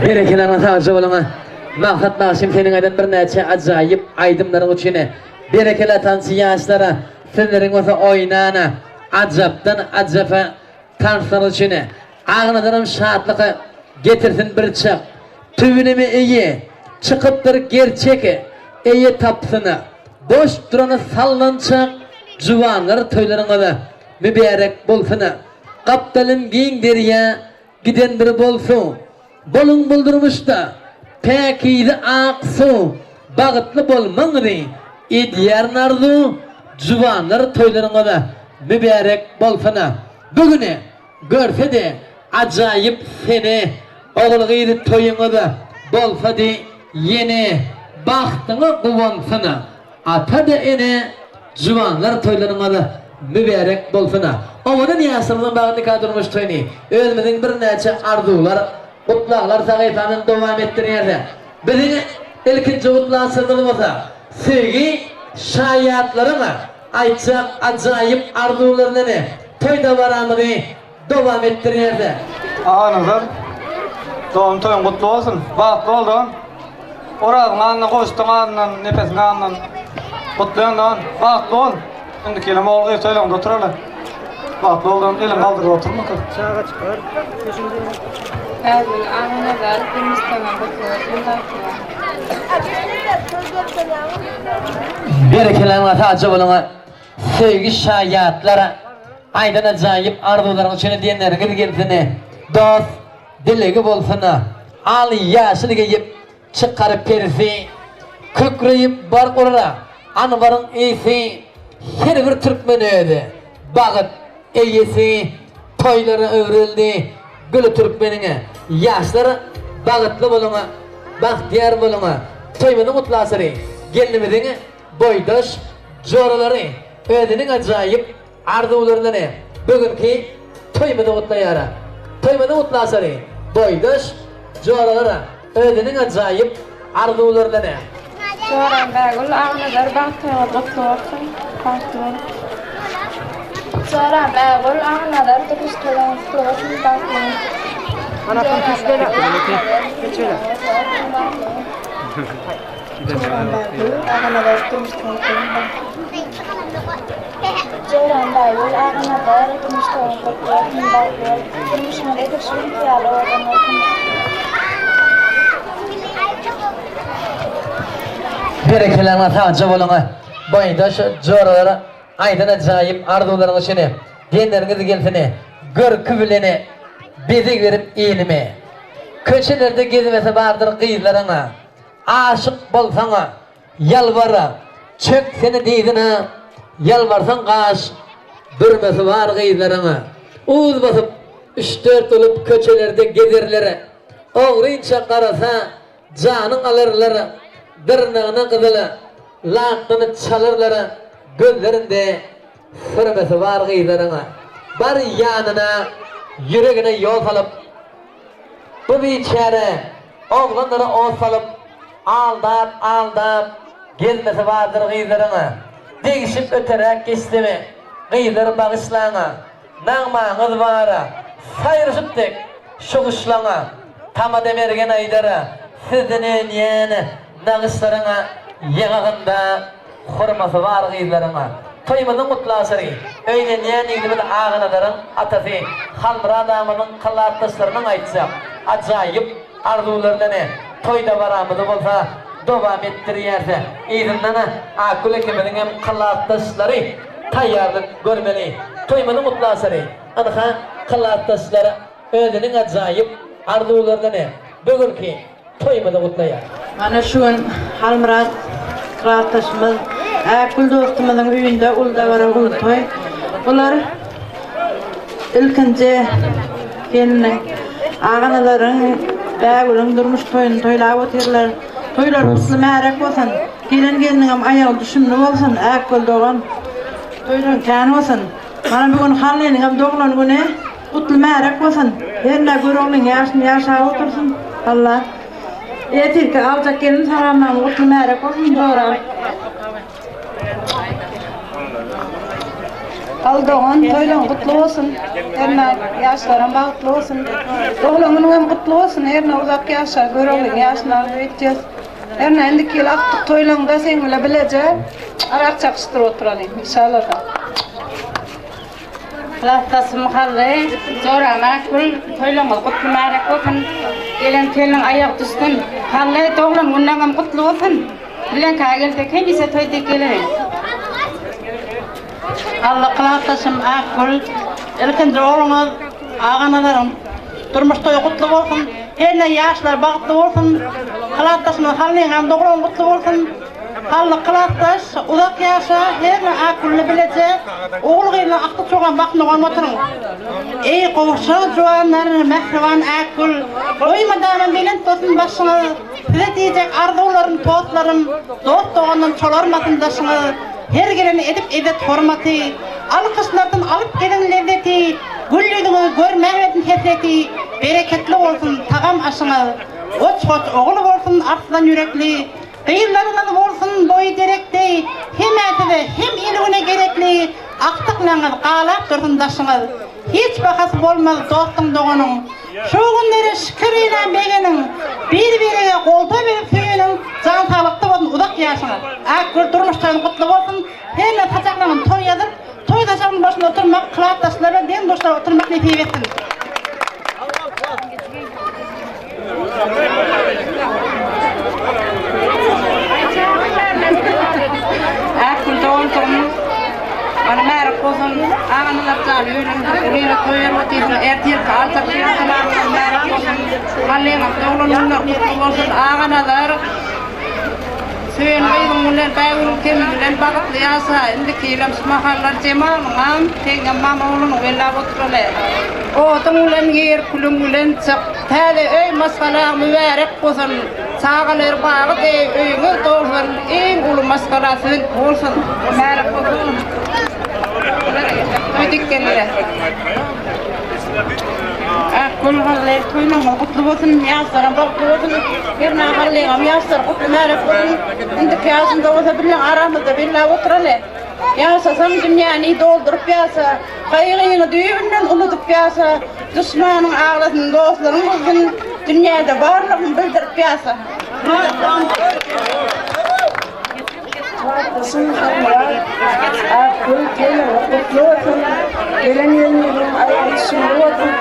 Berekelerine sağlıcı olana. Maksat Maksim senin aydan bir neçe acayip aydımların uçine. Berekeler tansı yaşlara. Senlerin olsa oynana. Acaptan acapa tanslar uçine. Ağnadarım şartlıkı getirsin bir çık. Tüvünümü iyi. Çıkıptır gerçeki. İyi tapsını. Boş duranı sallanacak. Juvanlar töylerin adı. Mübarek bolsuna. Kaptalım giyin deriye. Giden bir bolsun. Bolun buldurmuş da pekiydi aksu bağıtlı bolmanıdı idiyar nardu juvanlar toylarına da mübarek bolsana bugüne görse de acayip seni oğulgıydı toyuna da bolsa de yeni bahtını kuvansana ata da ene juvanlar toylarına da mübarek bolsana onun yasırdan bağını kadırmış toyunu ölmeden bir neçe ardular Utlağlar sağayfanın devam ettiriyerdi. Bizim ilkinci utlağı sırdılmasa sevgi şayatlarına ayçak acayip arzularını toyda varanını devam ettiriyerdi. Ağanızlar doğum toyun kutlu olsun. Bahtlı oldun. Orazın ağanına koştun ağanından nefesini ağanından kutluyandan bahtlı ol. Şimdi kelime olguyu söyleyin de oturalım. Bahtlı oldun. Elin kaldırır oturma kız. Çağa çıkar. Ağzın ağına ver, temiz tamam bakıyor. Berekelerine sağlıcı olana sevgi şayatlara aydan acayip arzuların içine diyenlerin ilgilisini dost dilegi bolsuna al yaşını giyip çıkarıp perisi kükreyip bar korara anvarın iyisi her bir Türkmen ödü bağıt iyisi toyları öğrildi gülü Türkmenine yaşları bağıtlı boluna bahtiyar boluna toymanın mutlasırı gelinimizin boydaş joraları ödünün acayip arzularını bugünkü toymada mutlayara toymada mutlasırı boydaş joraları ödünün acayip arzularını Çoran bagul ağnalar bahtiyar kutlu olsun. Çoran bagul ağnalar tutuşturan kutlu olsun. Anapın tüşleri. Geçelim. Çoran bagul ağnalar tutuşturan Çoran bagul ağnalar tutuşturan kutlu olsun. Konuşmada kışın kıyalı olanlar. Berekelerine sağlıcı olana boydaş joraları aydan acayip arzuların içine diyenleriniz gelsene gör kübüleni bizi verip iğnimi köşelerde gezmesi vardır kıyılarına aşık bolsana yalvara çök seni deydine yalvarsan kaş durması var kıyılarına uğuz basıp 3-4 olup köşelerde gezerlere oğruyunca karasa canın alırları dırnağına kızılı laktını çalırları gözlerinde sürmesi var kıyılarına bar yanına yüreğine yol salıp bu biçare oğlanları o salıp aldap gelmesi vardır kıyılarına değişip öterek geçti mi kıyıları bağışlana nağmağınız vara sayrışıp tek şokuşlana tama demergen aydara sizden yeni nağışlarına yağında hurması var kıyılarına toymanın mutlasırı öyle niyen ilgili ağınaların atası halmıra adamının kılartışlarının aytsa acayip arzularını toyda varamızı bolsa devam ettiriyerse izinden akıl ekiminin hem kılartışları tayyarlık görmeli toymanın mutlasırı anıha kılartışları ödünün acayip arzularını bugünkü toymada mutlayar. Mana şu an halmırat kıraatlaşımız akıl dostumuzun üyünde ulda var ul toy. Ular ilkinci gelinin ağanaların bağırın durmuş toyun toylap oturlar. Toylar kıslı merak olsun. Gelinin hem ayağı düşünlü olsun. Akıl doğan toyun kan olsun. Mana bugün halinin hem doğulan güne kutlu merak olsun. Yerine görüğünün yaşını yaşa otursun. Allah yeter ki alacak gelin saramdan kutlu merak olsun doğru. Aldoğan toylan kutlu olsun. Erna yaşlarım bağıtlı olsun. Oğlumun hem kutlu olsun. Erna uzak yaşa, görelim yaşlarını biteceğiz. Erna endiki yıl aktık toylan da sen bile bileceğim. Arak çakıştır oturalım inşallah da. Lahtasım halle, zora makul, toylamız kutlu marak olsun. Gelen kelin ayak düştün. Halle doğulan gündagam kutlu olsun. Bilen kagelde kendisi toyda gelelim. Allah lahtasım akul, ilkin doğulanız ağanalarım. Durmuş toy kutlu olsun. Her yaşlar bağıtlı olsun. Lahtasım halleyin hem doğulan kutlu olsun. Allah kılattaş, uzak yaşa, her akıllı bilece, oğluyla aklı çoğan bakmağın oturun. Ey kovuşu, çoğanlar, mehrivan akıl, doymadağımın bilen tosun başına, size diyecek arzularım, tozlarım, dost doğanın çolarmasın daşına, her geleni edip edet hormatı, alkışlardan alıp gelen lezzeti, güllüdüğünü görmemetin hesreti, bereketli olsun, tağam aşına, oç oğlu olsun, arslan yürekli, Kıyırlarınız olsun boyu gerekli, hem etide hem ilgine gerekli, aktıklarınız qalap dursun daşınız. Hiç bakası olmaz dostun doğanın. Şu günleri şükürüyle begenin, bir-birine koltuğa verip suyunun, can sağlıklı olsun, uzak yaşınız. Akgül durmuşlarınız kutlu olsun, hem de taçaklarının toy yazıp, toy taçaklarının başında oturmak, kılaat taşlara, den dostlara oturmak nefib etsin. Akıl doğum bana merak olsun, ağanlar çağırıyor, öyle koyuyor, oturuyor, ertiyor, kalacak bir yakınlar, merak olsun, kalleğine doğulanlar kutlu olsun, ağanlar, söylemeyin, müller, bayılır, kemiler, bakıtlı yasa, indiki ilems mahallar, cemalınam, tengem mama olun, vella otururlar. O tumulen yer, kulumulen çık, tade öy maskala mübarek olsun, sağlar bağı de öyünü doğursun, en ulu maskarası olsun, merak olsun. Öydük gelirler. Kul halle, toynama kutlu olsun, yaşlarım kutlu olsun, bir nağallığım yaşlar kutlu merak olsun, indi piyasında olsa bilen aramızda billahi oturalım. Yaşasam dünyanı doldurup yasa, kaygıyını düğünden unutup yasa, düşmanın ağlasın, dostların olsun, dünyada varlığını bildirip yasa. Lahtasım hallar, akıl toylan kutlu olsun. Gelen yerin ayağı düşümlü olsun.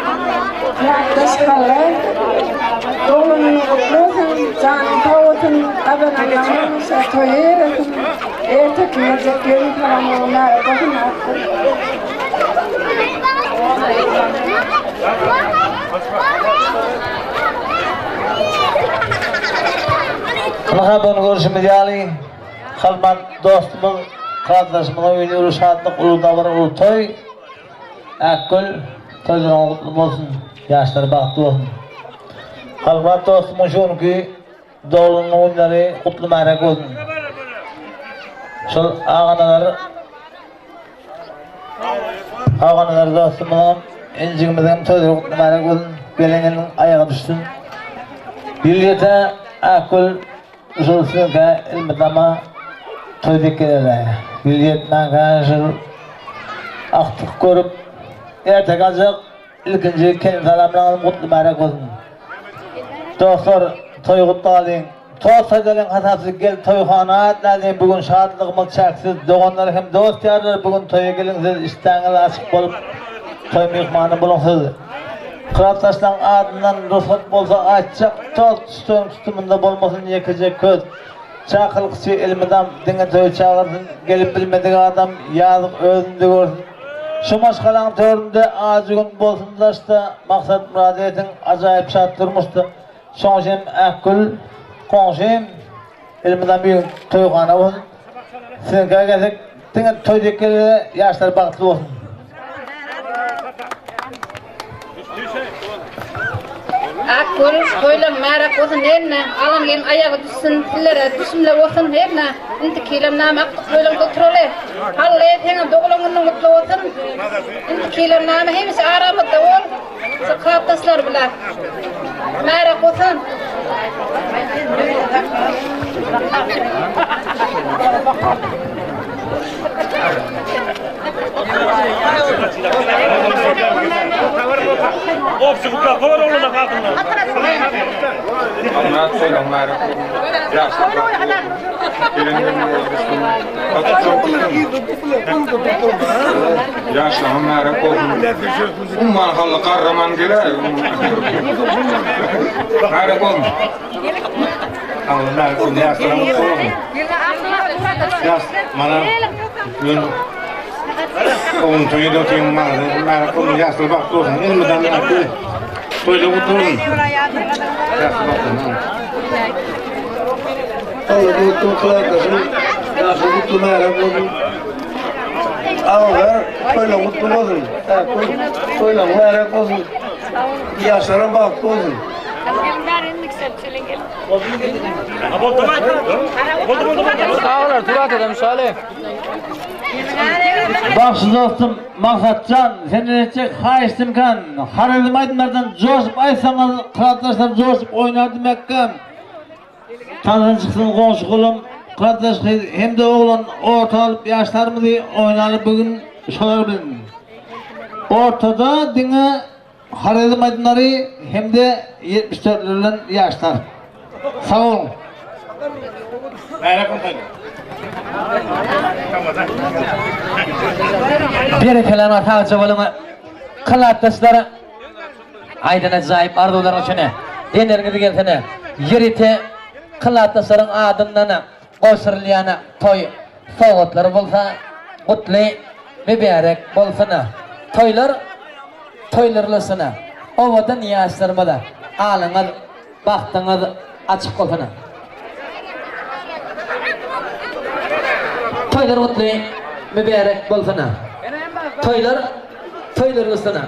Lahtas hallar, doğulanın kutlu olsun. Canı sağ olsun, abananlarımın olsa toyur olsun. Ertek yiyecek yerin falan olmaya bakın akıl. Kınaha bunu görüşümüz yali, kalman dostumuz, kardeşimizle oynuyoruz, şadlık, ulu davara, ulu toy. Akıl, toydan kutlu olsun, yaşları baktı olsun. Kalman dostumun şunu ki, doğrunun oyunları kutlu merak olsun. Şol ağanalar dostumuzun, incimizin toydan kutlu merak olsun, gelenin ayağa düşsün. Birlikte akıl, Zulfünke ilmitama toydik gelirler. Bilyetmen karşı aktık görüp ertek azıcık ilkinci kendi salamlarını mutlu merak olsun. Dostlar toy kutlu alayım. Toy gelin hatası gel toyxana atlayın. Bugün şadlığımız çaksız. Doğanlar hem dost yarlar. Bugün toya gelin siz iştahınız açık olup toy mihmanı bulunsunuz. Kırattaşlan adından ruhsat bolsa açacak, çok tutumunda bolmasın yekecek köz. Çakılıkçı ilmidam, dine toy çağırsın, gelip bilmedik adam, yazık özünde görsün. Şu maşkalan töründe ağacı gün bolsun daşta, maksat muradiyetin acayip şart durmuştu. Şonşim akıl, konşim, ilmidam bir toyxana olsun. Sizin kaygasek, dine toy dekeli yaşlar bakıtlı olsun. Akıl, toylan merak olsun herine, alan gelin ayağı düşsün, tillere düşümle olsun herine, indi kiylem nam aktık toylan oturalım. Halle tenge doğulanının mutlu olsun, indi kiylem nam hemisi aramızda ol, sıkırattaslar bile. Merak olsun. Anlat söyle onlar. Ya. Yaşlı onlara koydum. Umman halı kahraman gelir. Nerede koydum? Onlar koydum. Yaşlı'na mutlu oldum. Yaş, bana gün onun toyu da teyim bana. Onlar koydum yaşlı bak olsun. Elmeden yaptı. Toyda mutlu oldum. Yaşlı baktım. Allah mutlu kılartasın. Yaşlı mutlu merak olsun. Ağlar, böyle mutlu olsun. Böyle merak olsun. Yaşlara bak olsun. Baxşı dostum, Maksatcan, senden etcek hayıştım kan. Harardım aydınlardan coşup aysanız, kıratlaşlar coşup oynar demekkan. Tanrın çıksın komşu kulum, kıratlaş hem de oğlan orta alıp yaşlar mı diye oynanıp bugün şolar bilin. Ortada dine harardım aydınları hem de 74'lerden yaşlar. Sağ olun. Bir kelamat hacı boluna kılatdaşlara aydan acayip arzular üçüne deneriniz gelsene yerite kılatdaşların adından qoşurlyana toy soğutları bolsa kutlu mübarek bolsana toylarlısına ovadan yaşlarmada alınız baktınız açık olsana toylar kutlu mübarek bolsana toylarlısına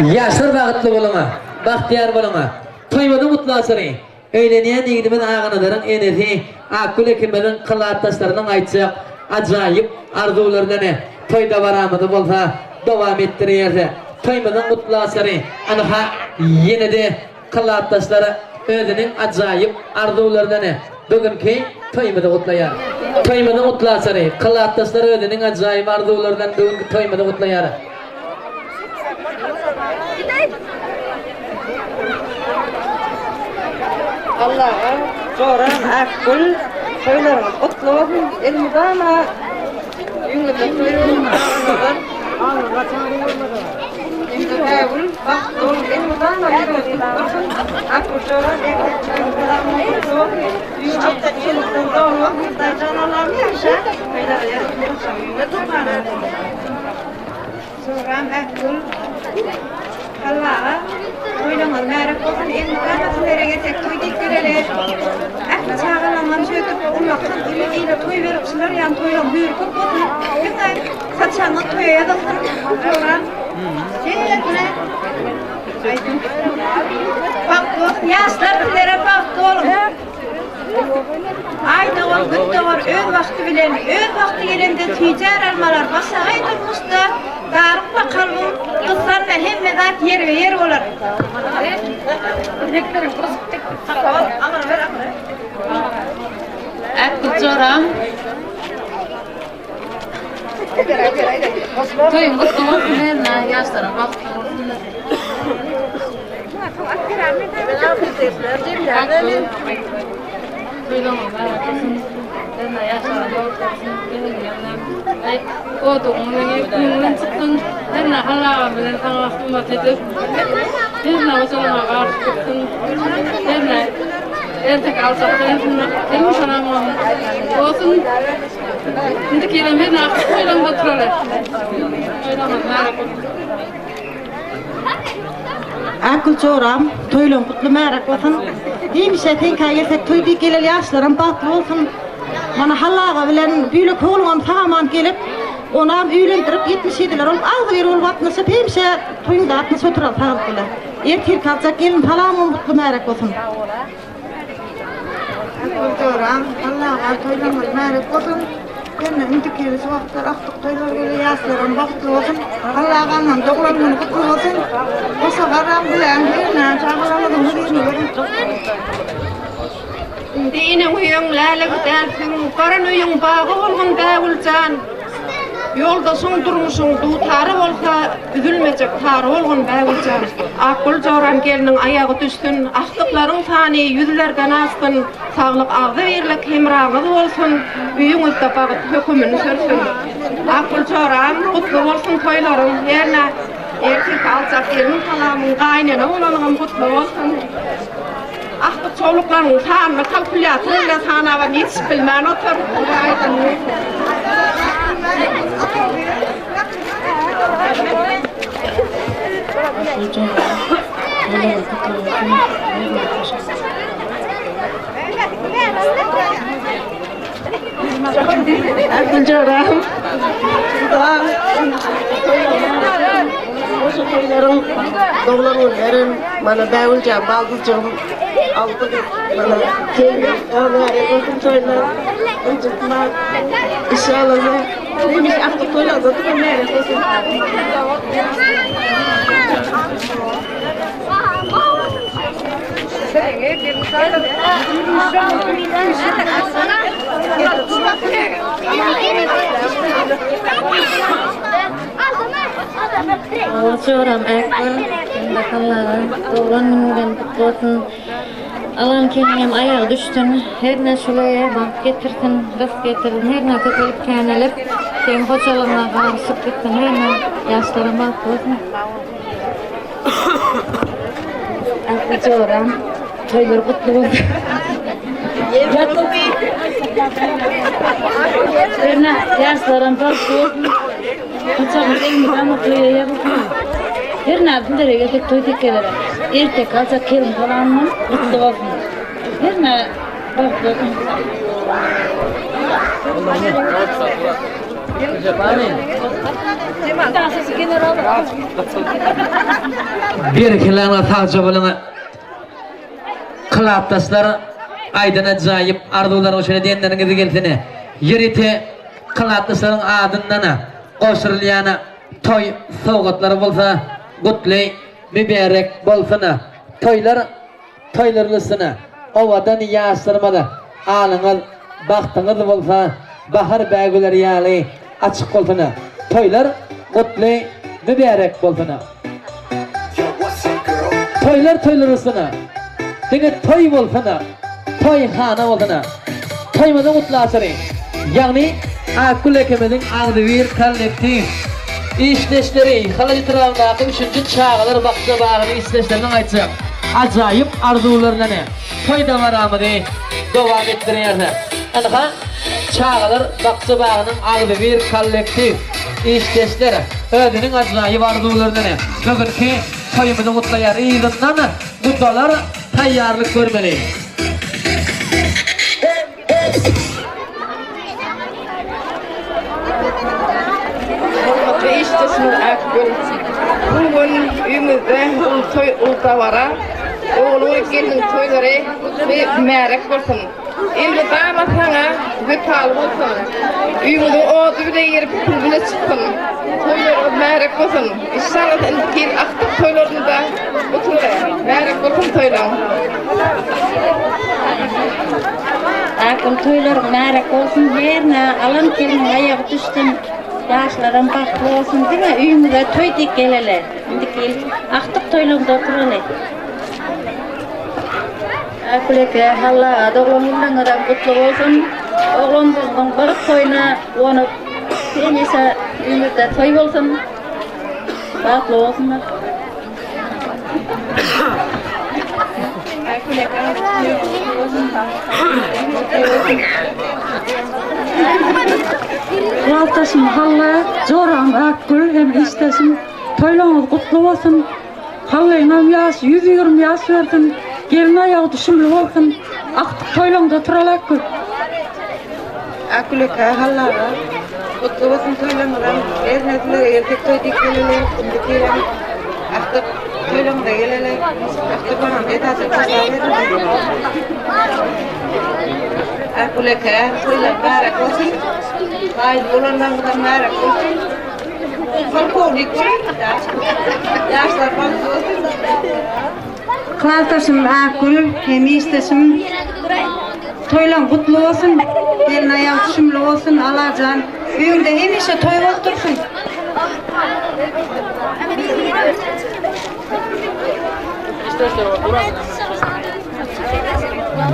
yaşlar bağıtlı boluna bahtiyar boluna toymadı mutlu asırı öyleniyen yiğidimin ağanaların enesi akıl ekilmeden kılattaşlarından aytacak acayip arzularını toyda varamadı bolsa devam ettiriyerse toymadan mutlu asırı anha yine de kılattaşları özünün acayip arzularını bugünkü toymada kutlayar toymada mutlu asırı kılattaşları özünün acayip arzularından bugünkü toymada kutlayar Allah'a soran akıl söylerim. Kutlu olsun. Elmudana yüngüde söylerim. Ağlar. Şimdi kavul bak olun. Elmudana yüngüde olsun. Akıl soran Allah'a oylamaz merak olsun elmukadasın nereye tek toy diktireler aklı çağılaman söküp olmaktan ürünüyle toy veripsiler yan toylam büyürküp olsun güzel saçanı toya yadılsın sonra şeylerine baktı olsun yaşlar dilere baktı olun ayda ol günde var öz vakti bilen öz vakti gelende tüycar almalar basa ay durmuşta darıp bakalım kızlarla hem medat yer ve yer olur. Akıl çoram. Toyun mutlu olsun ne yaşlara bak. Nên là ya sao cái này đấy cô tụng mình lên sức nên là hala mình thằng mà thấy được thế nào sao mà vào nên là em thấy cao sắp đến em sao mà cô xin 근데 기름 해나 이런 거 들어래 이런 거 나라 Akıl çoram, toylum kutlu merak olsun. Hemşe tekrar gelsek toy dik geleli yaşlarım batlı olsun. Bana hallağa bilen büyülük oğlan fahaman gelip ona üylendirip 77'ler olup ağzı bir olup atmışıp hemşe toyun da atmış otural sağlık bile. Erkek kalacak gelin falamın mutlu merak olsun. Akıl çoram, hallağa toylum merak olsun. Gönne intikeli soğuklar aktık toylar böyle yaşlarım baktı olsun. Allah'ın doğrularını kutlu olsun. O seferden bilen birine çağıramadım bu diyeyim. Dine uyum lale gidersin, karan uyum bağı olgun bağılcan. Yolda son durmuşun tutarı olsa üzülmeyecek tarı olgun bağılcan. Akıl çoran gelinin ayağı düşsün, aktıkların fani yüzlerden astın. Sağlık ağzı verirlik hemrağız olsun, üyünüzde bağıt hükümünü sürsün. Akıl çoran kutlu olsun toyların yerine. Erkek alacak gelin kalamın kaynana olanın kutlu olsun. Aklı çolukların tanrı kalkülatörle tanava hiç bilmen otur. Akılcıram. Oşu toyların doğularını verin, bana bağılacağım, bağılacağım. Aldık, bana kelli, ağları, okul toylar, ucuklar, inşallah. Neymiş aklı toylar da durun nereye olsun. Çoram ekber, bakalım, doğranın ben kutlusun. Alan kendime ayağı düştün, her ne şuraya bak getirtin, rast getirin, her ne köpelip kenelip, sen hocalarına karışıp gittin, her ne yaşlarıma kutlusun. Aklı çoram, toylar kutlu olsun. Her ne yaşlarım kutlu olsun. Uçağın elini ama toya yapıyorum. Her ne derece getirip toy tekkeler. Erkek alacak kelin kalanını mutlu olsun. Her ne baklı olsun. Bir kilana tağca bulana kılattaslar aydın acayip ardular o şöyle diyenlerinizi geltine yerite kılattasların adından koşurlayana toy soğutları bolsa gutley mübarek bolsana toylarlısına ovadan yaştırmalı alınız baktınız bolsa bahar bəgüler yali açık bolsana toylar gutley mübarek bolsana toylarlısına dine toy bolsana toy hana bolsana toymadan mutlu asırı yani akıl ekemedin ağdı bir kollektiv işleşleri halı tarafındaki 3. çağlar baksa bağını işleşlerinin açacak acayip arzularına ne toyda var ama de devam ettirirler anha çağlar baksa bağının ağdı bir kollektiv işleşleri ödünün acayip arzularına ne bugünkü toyumuzu mutlayar iyidinden mutlular tayyarlık görmeli. İştesini akgül. Bugün üyümüzde toy ultavara. Oğlu gelin toyları ve merek olsun. Şimdi damat sana vefal olsun. Üyümüzün o düğüde yerip kulübüne çıksın. Toyları merek olsun. İnşallah ki aktif toylarını da oturur. Merek olsun toylar. Akıl toylar merek olsun yerine alan kelin ayağı düştün. Yaşlarım baklı olsun değil mi? Üyümüze toy dik geleler. Şimdi aktık toylumda oturalım. Akıleke halla doğumundan adam kutlu olsun. Oğlumuzun barık toyuna onu senese üyümüzde toy olsun. Baklı olsunlar. Yaltaşım halla, zoram akgül hem istesim toylanız kutlu olsun. Hallayınam yaş, 120 yaş verdin. Gelin ayağı düşümlü olsun. Aktık toylanda turalak gül. Aküleke hallara kutlu olsun toylanıram. Ernetlere erkek toy dikkelerler. Şimdi kiram aktık toylanda geleler. Aktık bana etası kasa verir. Akuleke, toylar mübarek olsun. Haydi olanlarımız da mübarek olsun. Kolkoğlik var. Yaşlar fazla olsun. Kılaltaşım Akul, hem istesim. Toylan kutlu olsun. Gelin ayağı düşümlü olsun. Alacan. Büyünde hemişe toy otursun.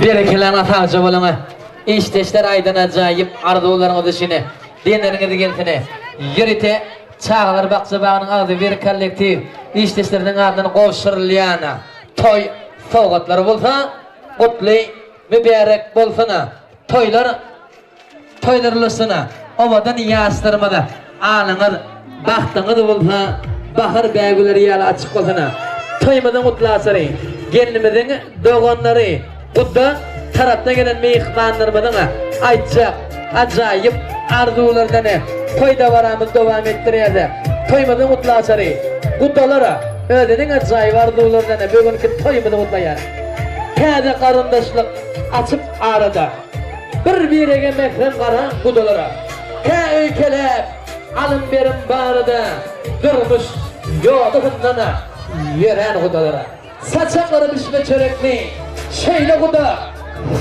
Berekelerine tacı bolana. İşteşler aydan acayip arzularınızı şini. Dinlerinizi gelsene. Yürüte çağlar bakça bağının adı bir kollektiv. İşteşlerinin adını koşurlayana. Toy soğutları bulsa, kutlu mübarek bolsana. Toylarlısına. Ovadan yastırmada. Anınız, baktınız bulsa, bahar bägüleri yala açık olsana. Toymadan mutlasırı. Gelinimizin doğanları. Bu da taraftan gelen meyhanlarımızın aytacak acayip arzulardan toyda varamız devam ettiriydi. Toymadan mutlasırı. Bu dolara ödenin acayip arzulardan bugünkü toymadan mutlayar. Kâde karındaşlık açıp arada. Bir mekren kara bu dolara. Kâ öykelep alın berim bağrıda durmuş yolda hındana yeren kudalara. Saçakları düşme çörekli şeyle kuda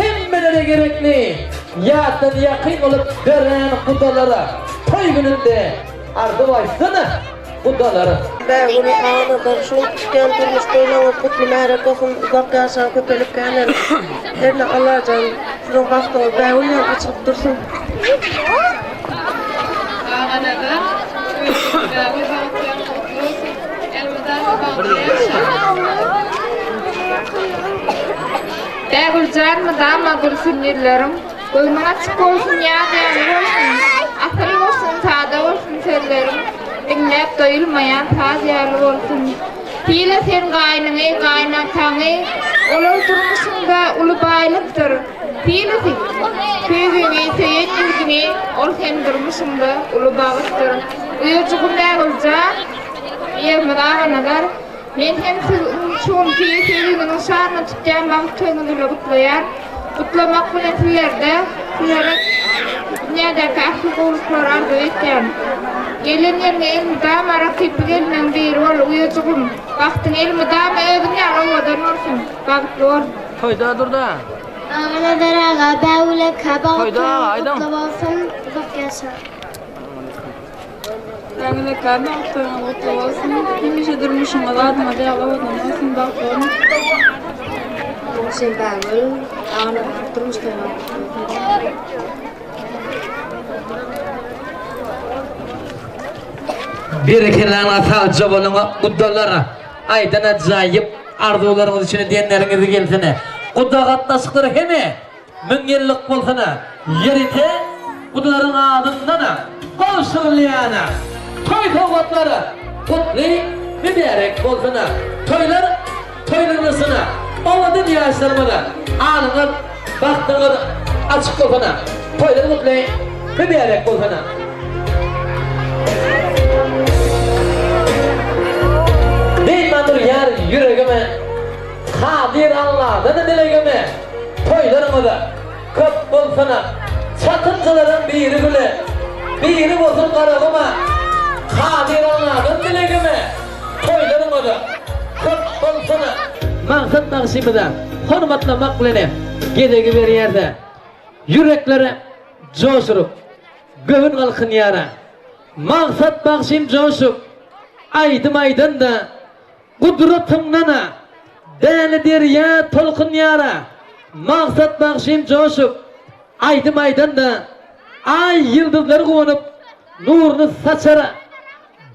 hemmelere gerekli yağdan yakın olup veren kudalara toy gününde ardı vaysana kudalara. Ben bunu ağına karşılık tutan durmuş böyle kutlu merak olsun uzak yaşan köpelik kaynır. Derine Allah canım şunun baktığımı ben onu açıp dursun. Dağılcan mı dama gülsün yerlerim. Koyman açık olsun ya değerli olsun. Akıllı olsun, sade olsun sellerim. Dinlep doyulmayan taziyarlı olsun. Hile sen kaynını, kaynatanı. Olur durmuşunda ulu baylıktır. Hilesi, köyüğünü, seyin ilgini. Ol sen durmuşunda ulu bağıttır. Uyucuğum dağılcan. Yermede ağanalar. Men hem şun ki sevginin şartını tutacağım vakit toyunu kutlayar. Kutlamak bilen sizlerde, sizlere dünyadaki akıl olukları arzu etken. Gelin yerine elmidam rakip gelinen bir ol uyucuğum. Baktın elmidam ödün yar ovadan olsun. Bakıtlı ol. Toyda dur da. Ağına darağa bağlı kaba kutlu olsun. Uzak yaşa. Ağına kaba kutlu olsun. Hemişe durmuşum adıma değerli olsun. Bak olun. Sen bağlı. Ağına durmuş toyma. Berekelerine tacı bolana kudalara. Aydan acayip arzularınız içine diyenlerinizi gelsene. Kuda katlaşıkları hemi min yıllık bolsana. Yerite kudaların adından koşurlayana. Toy tovatları kutlu mübarek bolsana. Toylarlısına ovadın yaşlarımada anınız baktığınız açık bolsana. Toylar kutlu mübarek bolsana. Deymandır yer yüreğime kadir Allah'dan dileğime toylarımda köp bolsana çatıncaların biri bolsun karagıma kadir Allah'dan dileğime toylarımda köp bolsana maksat maksimida hormatlamak bilene gedegi bir yerde yürekleri coşurup gövün kalkın yara maksat maksim coşup aydım aydın da kudretimnana deli derya tolkun yara maksat bakşim coşup aydım aydın da ay yıldızları konup nurunu saçara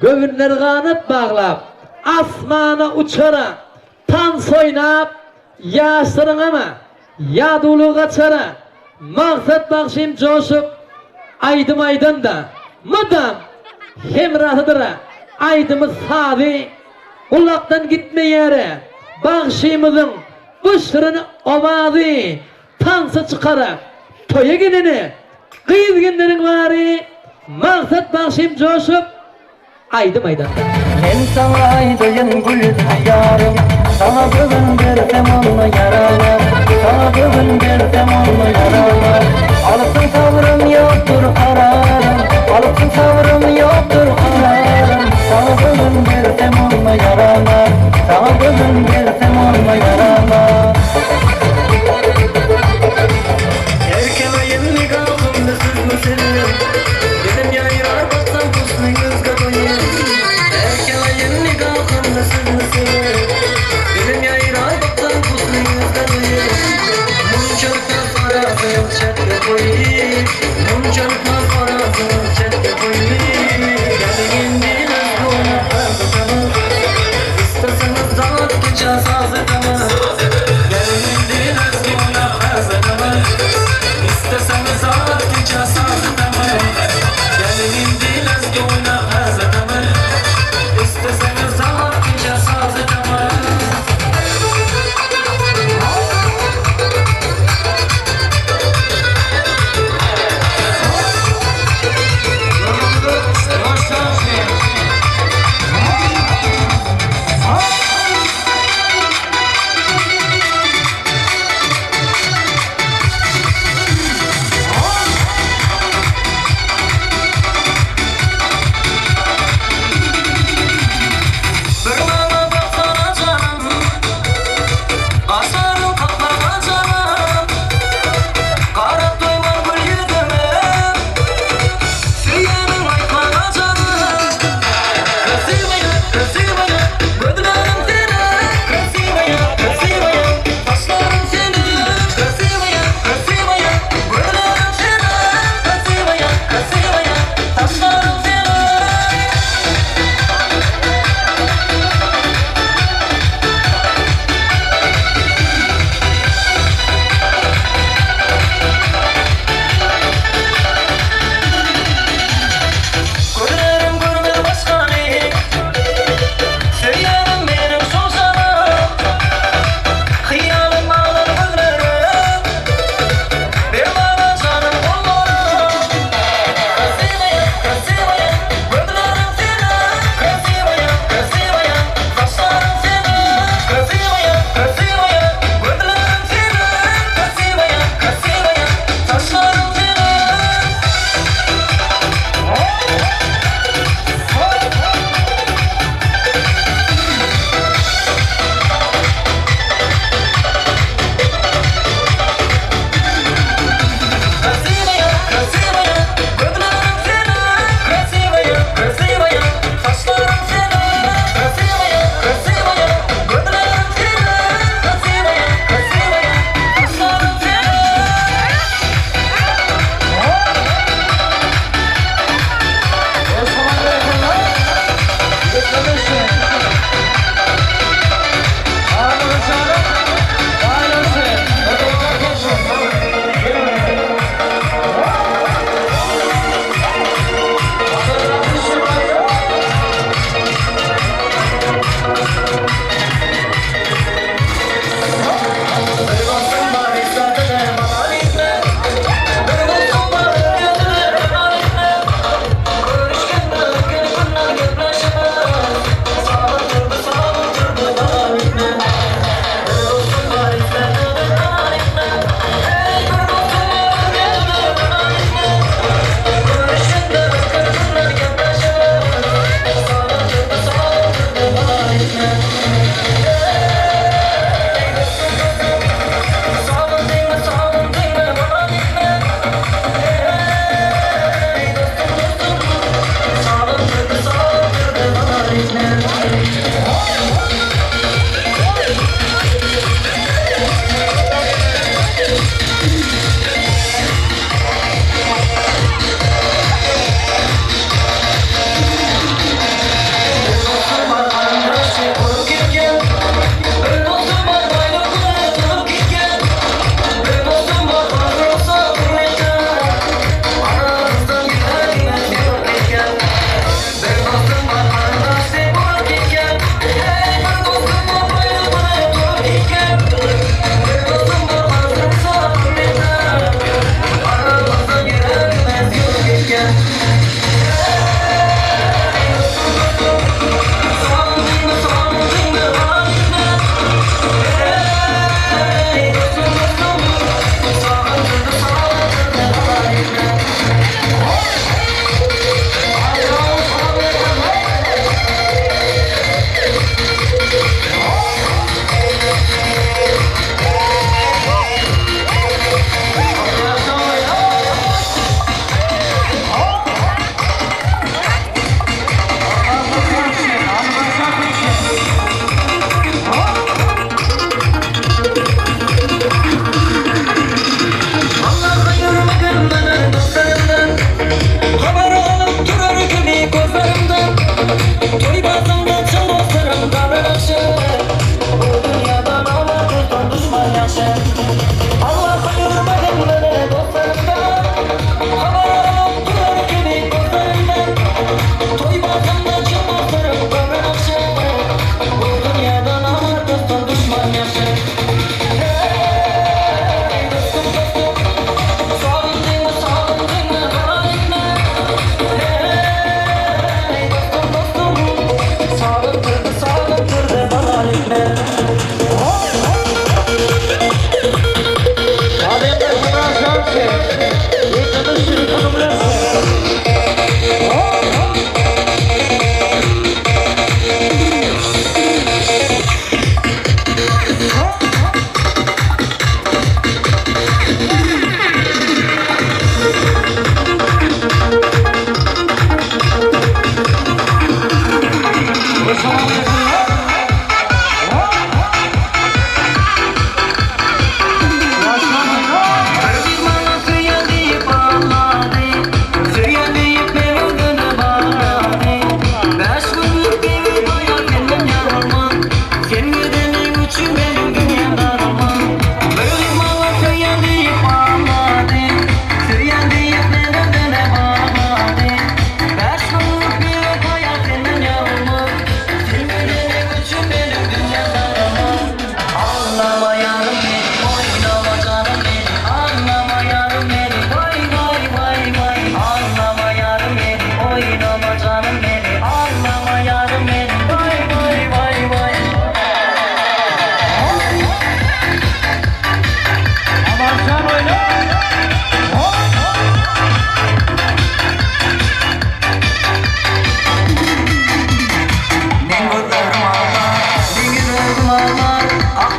gövünler kanat bağlap asmana uçara tan soynap yaşların ama yadulu kaçara maksat bakşim coşup aydım aydın da madam hemrahıdıra aydımız sabi kulaktan gitme yere bakşımızın kuşlarını ovadı tansı çıkara toya gelene kıyız günlerin vari maksat bakşım coşup aydım aydan Ben sana aydayım gül yarım sana bugün bir temanla yaralar sana bugün bir temanla yaralar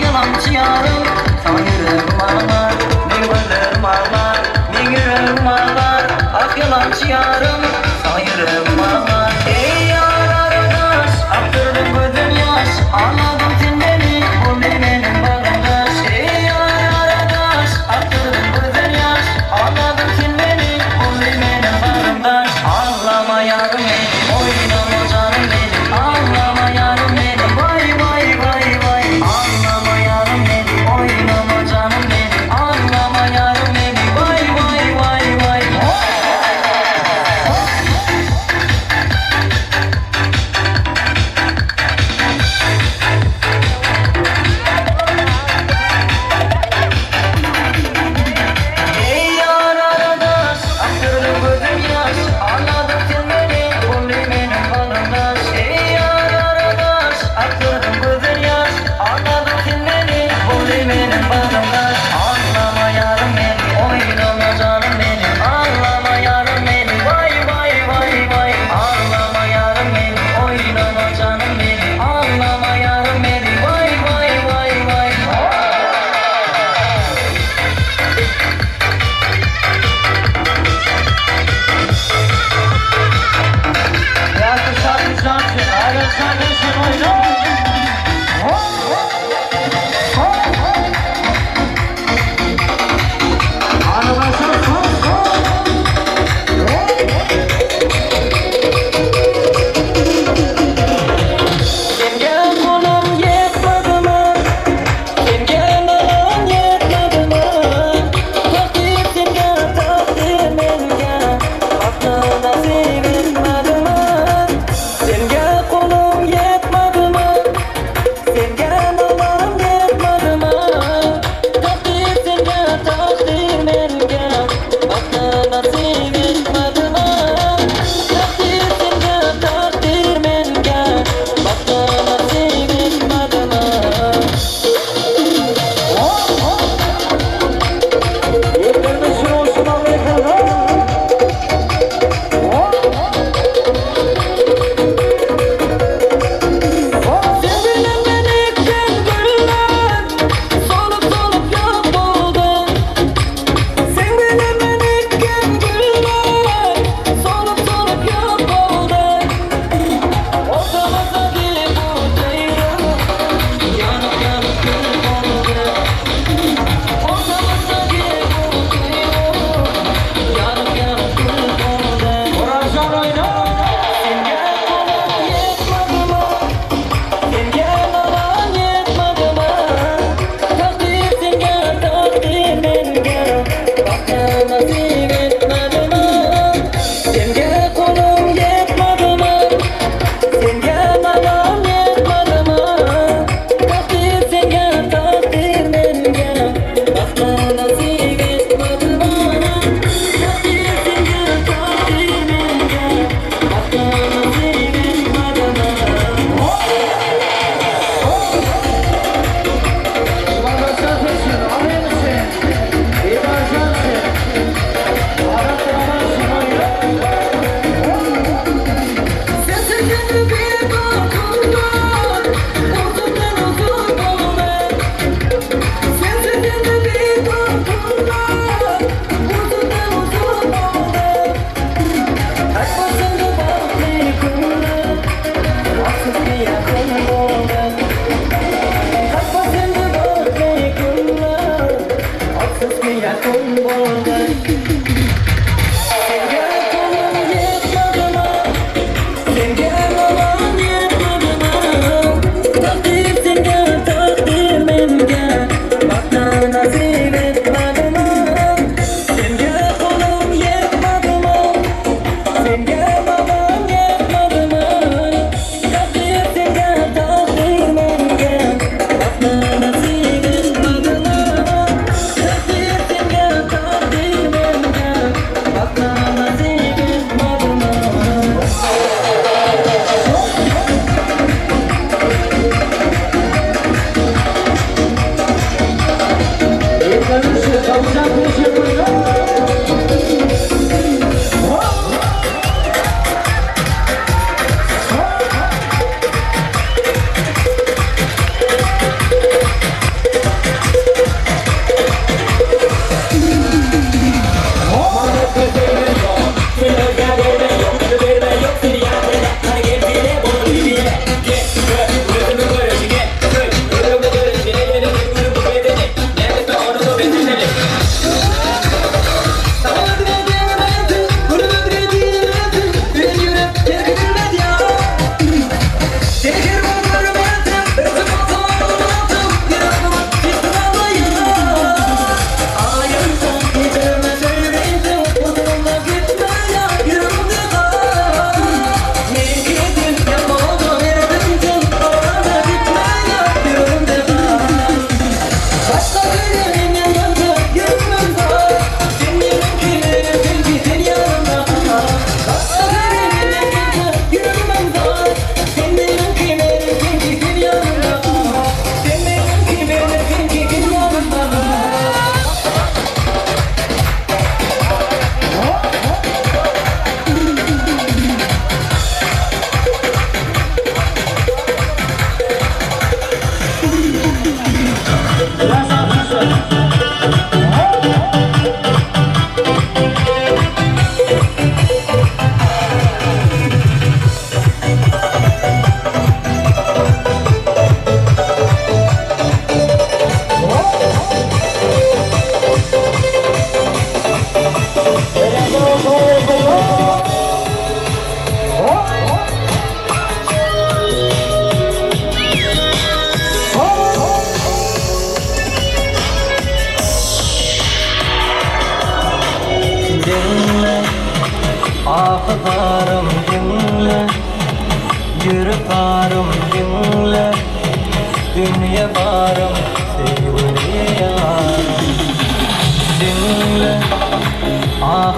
yalancı yarım sana yüreğim ağlar benim gözlerim ağlar benim yüreğim ağlar ah yalancı yarım sana yüreğim ağlar ey yar arkadaş aktırdın gözün yaş anladım sen beni bu benim bağımdaş ey yar arkadaş aktırdın gözün yaş anladım sen beni bu benim bağımdaş ağlama yarım benim oynama canım benim ağlama yarım benim vay vay vay vay ağlama yarım benim oynama canım benim ağlama yarım benim vay vay vay vay ey yar arkadaş aktırdın gözüm yaş anladım sen beni bu benim bağımdaş ey yar arkadaş aktırdın gözün yaş anladım sen beni bu benim bağımdaş ağlama yarım benim oynama canım benim ağlama yarım benim vay vay vay vay ağlama yarım benim oynama canım benim ağlama yarım benim vay vay vay vay Yakın şarkı şarkı, aynen şarkı şarkı oyna.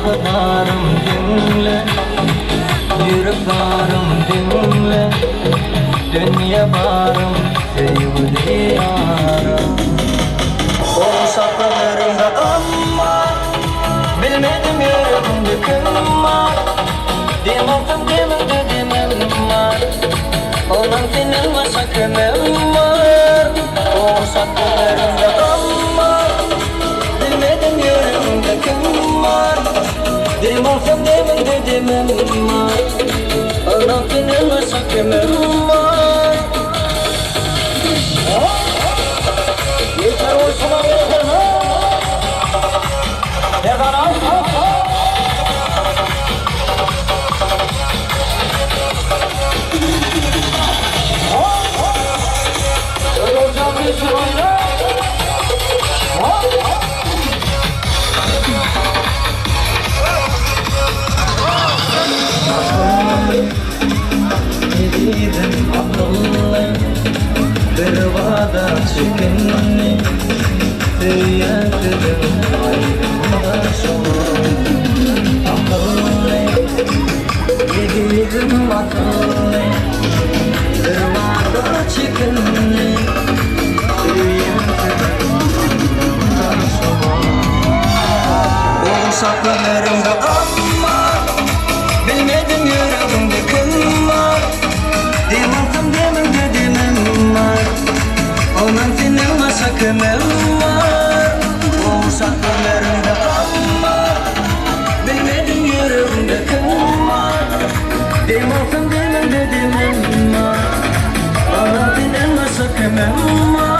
Bağlarım dinle, yürü bağrım dinle, dünya bağrım sevdi yarım. O saklarımda ama bilmedim yerimde kim var. Demoktım demem var. Onun senin var sakınım var. O saklarımda ama bilmedim yerimde kim var. Demoktım demem var. Onun senin var sakınım var. Yeter olsun yeter ha. Yeter ha. Gidin akıllı bir vada çekinli Tüyekledim ayrımda son akıllı Gidin akıllı bir vada çekinli Tüyekledim ayrımda son O saklarımda ama bilmedim yüreğimde kim var. Demoktım demem var. Onun senin var sakınım var. O saklarımda ama bilmedim yüreğimde kim var. Demoktım demem var. Onun senin var sakınım var.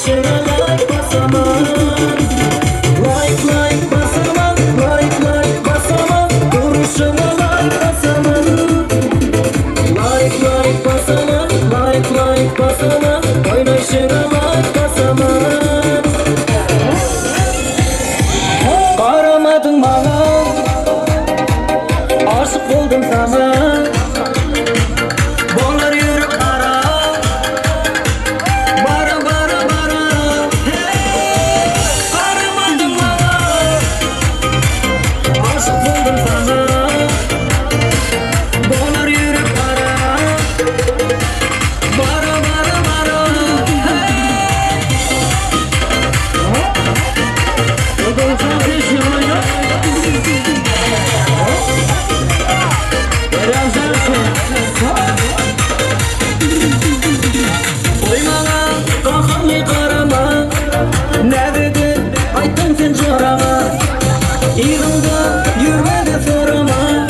Oynaşına like basaman Like basaman Like basaman Duruşuna like basaman Like basaman Like basaman Oynaşına like basaman Karamadın bana Aşık oldum sana Bolar yürü ara Bara Hey Karamadın bana Aşık oldum sana Bolar yürü ara Bara Oymana, kalkanlı karama Ne dedin, ayttın sen çorama İğilda, yürme de sorama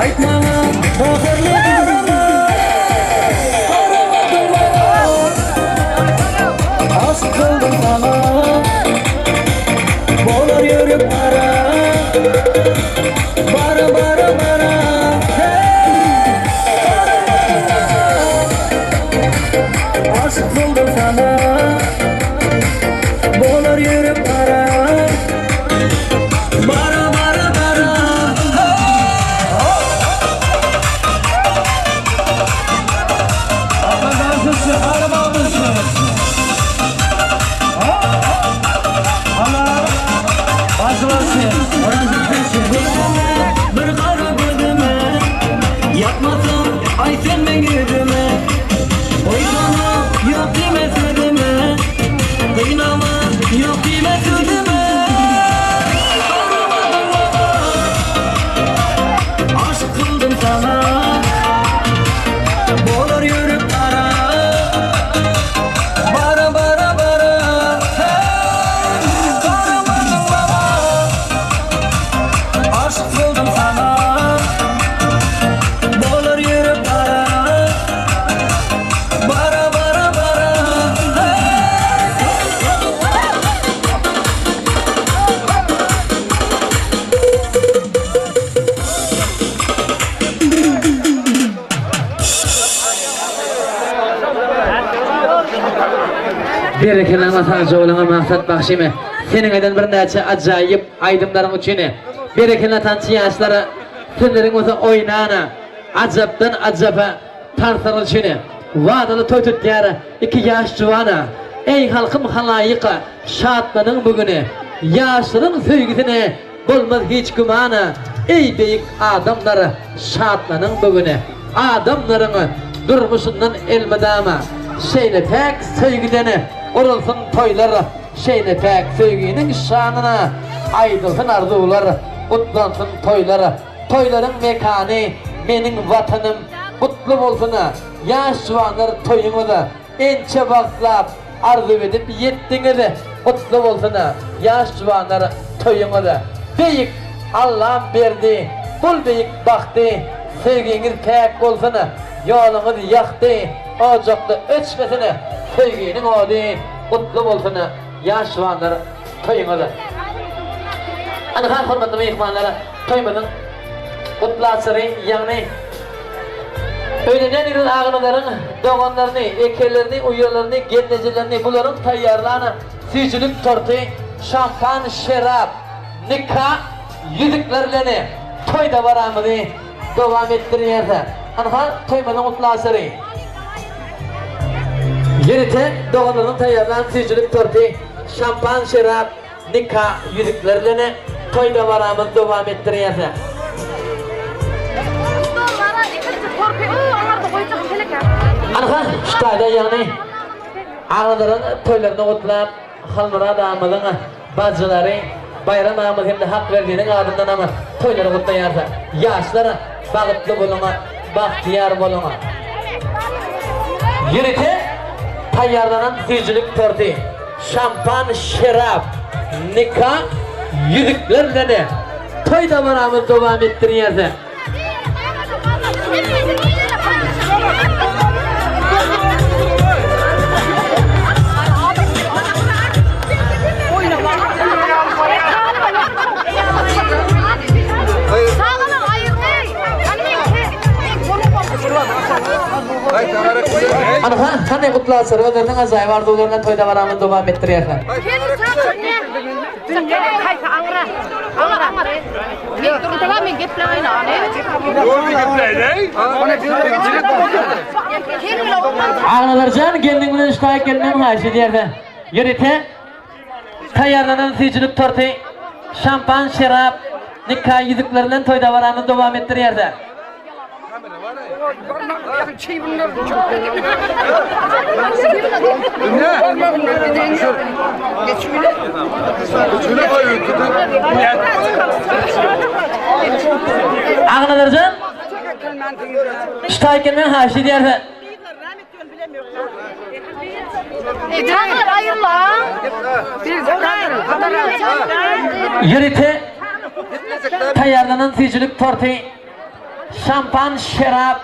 Aytmana, kalkanlı karama Karamadın bana Aşık oldum sana Bolar yürüp ara Bara Aşık oldum sana Bolar yürüp ara Bara Bir kara gözüme Yapmasam ay sen ben gözüme Oynama yok deme sözüme Kıynama yok deme sözüme Karamadın bana Aşık kıldım sana Bolar yürüp ara Bara Hey Karamadın bana Aşık kıldım sana Bolar yürüp ara Bara Berekelerine sanıcı olana maksat bakşime Senin eden bir neçe acayip aydımların uçini Berekeler tançı yaşları Sınırın olsa oynana Acaptan acaba Tarsar uçini Vadalı toy tut yarı 2 yaş cuvana Ey halkım halayıka Şaatmanın bugünü Yaşların sevgisine Bulmaz hiç gümana Ey büyük adamları Şaatmanın bugünü Adamlarını Durmuşundan elmadama Şeyle pek sevgideni Orulsun toyları Şeyle pek sevginin şanına Aydılsın arzuları Utlansın toyları Toyların mekanı Benim vatanım Mutlu olsun Yaş juvanlar toyunuzu Ençe baklap Arzu edip yettiniz Mutlu olsun Yaş juvanlar toyunuzu Büyük Allah'ım verdi Bul büyük baktı Sevginiz pek olsun Yolunuz yaktı Ocakta öçmesine Sevginin odu Mutlu olsun Yaş juvanlar toyunuzu Anıkan hürmetli meyhmanlara Toymadın Kutlasırı yani Öylenen irin ağınaların Doğanlarını, ekerlerini, uyarlarını, gennecilerini Bunların tayyarlarını Süzülük tortu, şampan, şerap Nikah, yüzüklerlerini Toyda varamını Devam ettiriyerse Anıkan toymadın kutlasırı Yürüte doğanlarının tayyarlarını Süzülük tortu, şampan, şerap Nikah, yüzüklerlerini Toyda varamını devam ettiriyerse Anıkan şutayda yani Ağaların toylarını kutlap Halmura dağımızın bacıları Bayram ağımız hem de hak verdiğinin ardından ama Toyları kutlayarsa Yaşlara bağıtlı buluna Bahtiyar buluna Yürüte Tayyarlanan düzülük tortu Şampan, şerap Nikah Yüzüklerle Toyda varamız devam ettiriyerse asır ödürünün azayı vardı ularından toyda varanı devam ettiriyek. Ağnalarcan kendin bilen iştahı gelmem haşi diyerde. Yürüte tayarlanan seyircilik tortu, şampan, şarap, nikah yüzüklerinden toyda varanı devam ettiriyerde. Ağnalarcan iştahı gelmem haşi diyerde. Yürüte tayarlanan seyircilik tortu, şampan, şarap,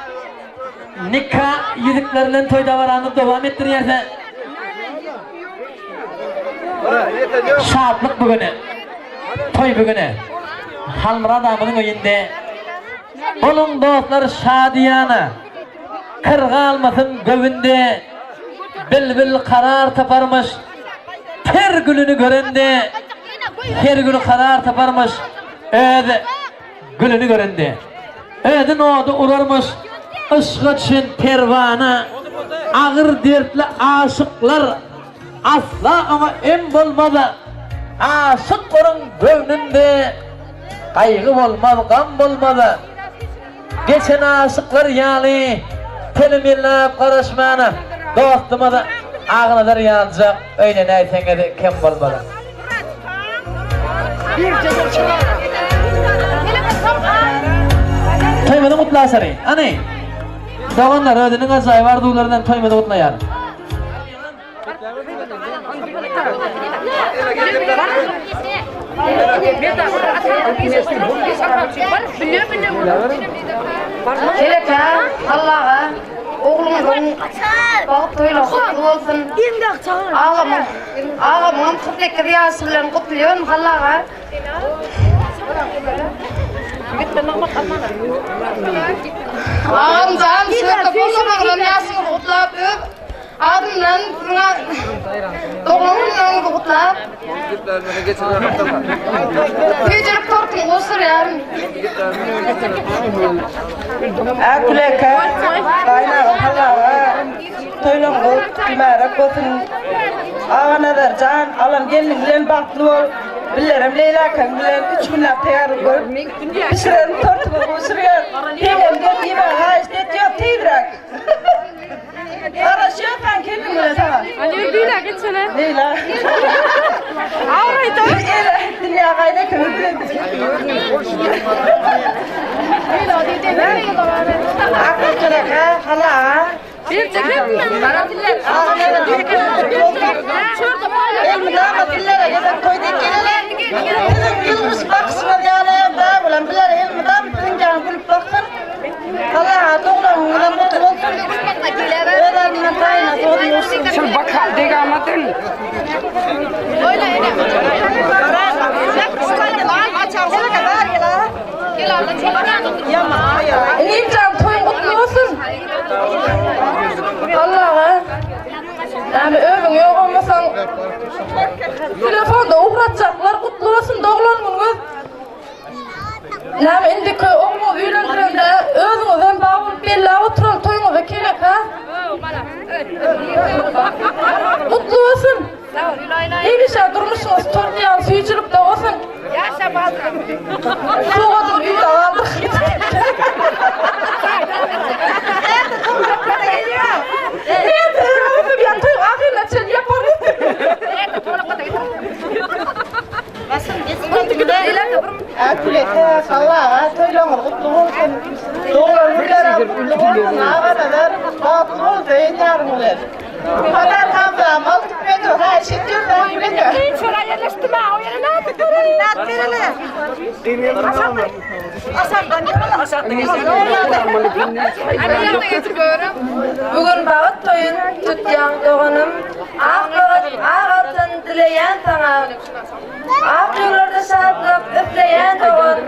nikah yüzüklerinden toyda varanı devam ettiriyerde. Şartlık bugünü, toy bugünü, Halmıra damının oyunda. Olun dostlar şadiyana, kırga almasın gövünde, bilbil karar taparmış, her gülünü görende, her gülü karar taparmış, öde gülünü görende, öde nodu urarmış, ışık için pervana, ağır dertli aşıklar, asla ama em bolmadı, aşık onun gönlünde, kaygı olmaz, gam bolmadı. Geçen aşıklar yani telimillap karışmanı dostuma da ağınadır yanacak öyle neysen de kim bolmadı. Toymada mutlu asarı. Anne doğanlar ödünün azayı vardı ularından toymada mutlu yar. Keleka Allah'a oğlumuzun bahtıyla kutlu olsun. Ağamın kutlu riyası bilen kutluyorum Allah'a. Ağam canım sırada boşuna riyasını kutlap öp. Ardından doğumundan kutlap. Tecrüb tortun olsun yarım. Akuleka kaynağı Allah'a toylanğı kutlumarak olsun. Ağanalar can alan gelin bilen baktlı ol. Bilirim Leyla kan bilen 3 günlük teyarı gör. Pişiren tortumu usuruyor. Teyem geldiğime ha işte yok teydirak. Araşıyor ben kendim bile sana. Ali Leyla geçsene. Leyla. Ağrıydı. Dünya kayda kırıldı. Leyla dedi nereye var? Akuleka hala. Bir çekim. Karantinler. Elmdama dillere kadar koyduk geleler. Bizim yılmış baksınlar yani. Ben bulan bilir elmdam fincan gülüp baksın. Allah doğulan ulan mutlu olsun. Öğrenme kayna doğru olsun. Şu bakal degamadın. Öyle öyle. İncan toy mutlu olsun. Allah'a. Yani övün yok olmasan telefonda uğratacaklar kutlu olsun doğulanmınız. Yani indiki oğlumu üylendirende özünüzden bağlı belli oturun toyunuza kelek ha. Mutlu olsun. İyi bir şey durmuşsunuz tortiyan suyuculukta olsun. Yaşa bazı. Soğudum bir de aldık. Akuleka Allah'a toylamır kutlu olsun. Doğrular kutlu olsun. Ağabeler kutlu olsun. Yarımlar. Kadar kablam altı metre her şey diyor ben gidiyor. Hiç oraya yerleştirme. O yere ne yaptın? Bugün bağıt toyun tutyan doğanım. Ağatın dileyen sana. Ağatlarda şadlık üfleyen doğan,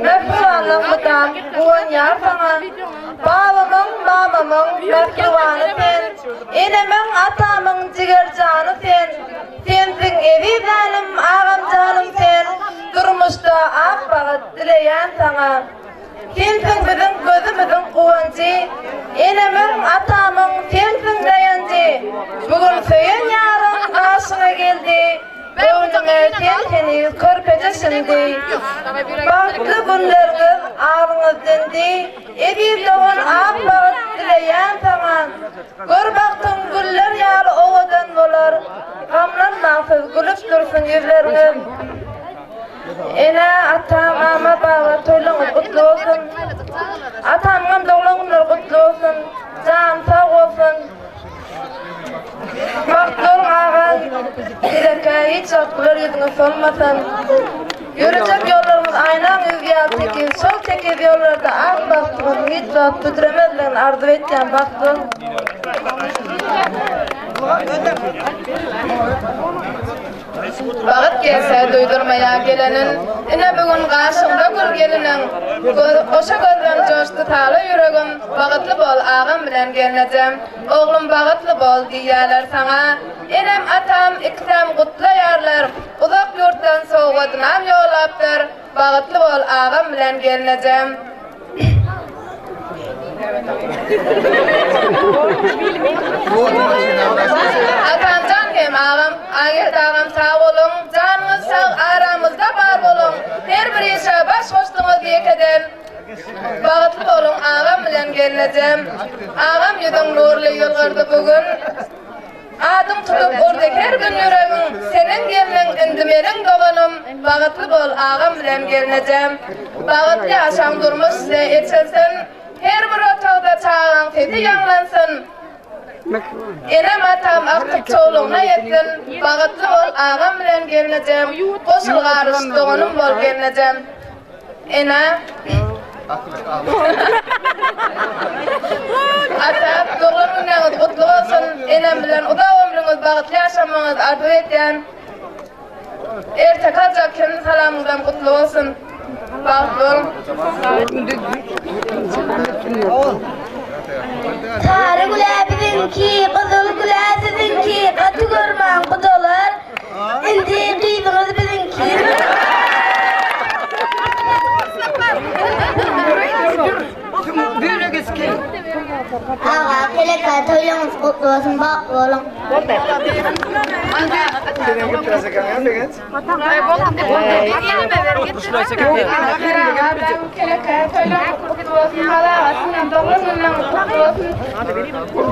mefruanlık mıdan, uğun yar sana. Babamın, mamamın, mefruanı sen, enemin, atamın, ciger canı sen. Sensin evi zalim, ağam canım sen, durmuşta ak bağıt dileyen sana. Sensin bizim gözümüzün kuvancı, enemin, atamın, sensin dayancı. Bugün söyün yarın karşına geldi, boynuna seni körpece şimdi. Baktı günleriniz ağrınız dindi, evi doğun ak bağıt dileyen sana. Gör baktın güller yarı oğudan bolar, gamlanmaksız gülüp dursun yüzleriniz. Ene atam ama baba toyluğunuz kutlu olsun. Atamın doğumları kutlu olsun. Can sağ olsun. Baktığın ağan dileke hiç akılır yüzünüz olmasın. Yürüyecek yollarımız aynan yüzgâl tekiz, sol tekiz yollarda ak baktığımız hiç zat büdüremezlerin arzu etken baktığın. Bağıt gelse duydurmaya gelenin, ine bugün karşımda gül gelinin. Koşa gözden coştu talı yüreğim, bağıtlı bol ağam bilen gelineceğim. Oğlum bağıtlı bol diyalar sana. Enem atam ikisem kutlu yarlar, uzak yurttan soğudunam yolaptır. Bağıtlı bol ağam bilen gelineceğim. Atam can hem ağam, ayet ağam sağ olun, canınız sağ aramızda var olun. Her bir işe baş koştunuz yekeden. Bağıtlı olun ağam bilen gelineceğim. Ağam yüzün nurlu yılgırdı bugün. Adım tutup oradaki her gün yüreğim, senin gelinin indi benim doğanım. Bağıtlı bol ağam bilen gelineceğim. Bağıtlı yaşam durmuş size etselsin. Her bir otağda çağıran sesi yanlansın. Enem atam aktık çoğuluğuna yetsin. Bağıtlı ol ağam bilen gelineceğim. Koşul garış doğanım bol gelineceğim. Ene atam doğum gününüz kutlu olsun. Enem bilen uda ömrünüz bağıtlı yaşamanız arzu eten. Erte kalacak kendi salamınızdan kutlu olsun. Bağıtlı olun. Sarı güle bizimki, kızıl güle sizinki, katı görmem kudalar, indi duydunuz bizimki. Böyle geski. Ağa, keleka toylumuz kutlu olsun, bak oğlum.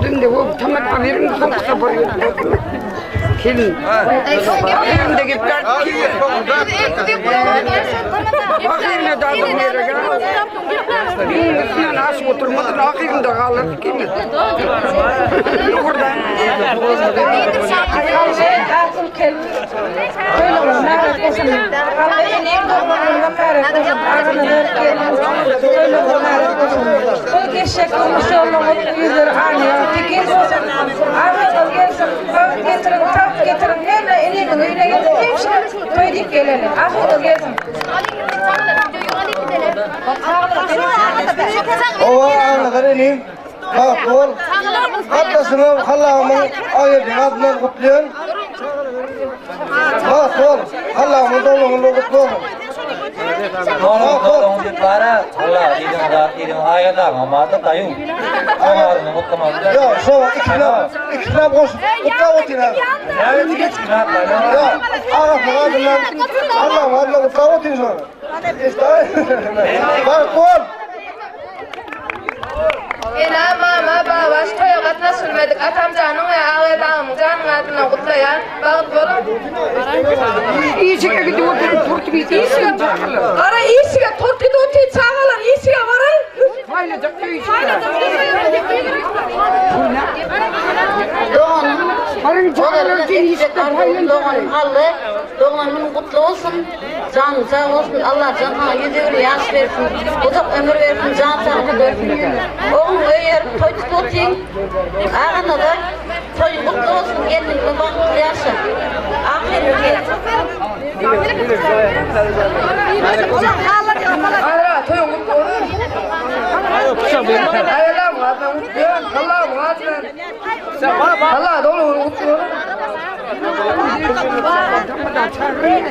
Dün de bu tamam haberim çok sabır yok. Kelin. Haberim de gitler. Ahirine daha da yere gelmez. Bir üstüne nasıl oturmadın ahirinde kalır kimi? Oradan. Akıl kelin. Toyluğunuz merak etsin. Enem doğumlarına merak etsin. Ağzınızı gelin. Toyluğunuz merak etsin. Bu geçecek olmuş yolluğunuz yüzür anıyor. Fikir olsun. Ağzınız gelsin. Bağıt getirin, tap getirin. Yerine elinin öyle getirin. Hepsini toyduk gelelim. Ağzınız gelsin. Ova ağırlıklar eleyim. Bak ol. Atlasını Allah'ımın ayeti adından kutluyorum. Bak ol. Allah'ımın doğumunu kutluyorum. Doğum para Allah idin ayet ağamadı da yok. Ağarını mutlamadı. Ya sonra ikisine koş. Kutla oturun. Evet geçkin hatta. Ya Arap'ın adından Allah'ın adından kutla oturun sonra. Bak ol. Ena mama baba toya katna sürmedik. Atam canın ve ağabey dağımın canın adından kutlayan. Bağıt bolun. İyisiga gidiyor turtu bir iyisiga çağırlar. Ara iyisiga turtu otu çağırlar. İyisiga varay. Faydacak iyisiga. Doğanın Harın çağırlar ki iyisiga doğanın halı, doğanın kutlu olsun. Canı sağ olsun. Allah canına yüzüğünü yaş versin. Uzak ömür versin. Can sağlığı versin. Oğlum eğer toy tutayım. Ağana da toy kutlu olsun. Gelin bakın yaşa. Aferin. Ayala muhatna mutluyor. Allah muhatna. Allah dolu mutluyor.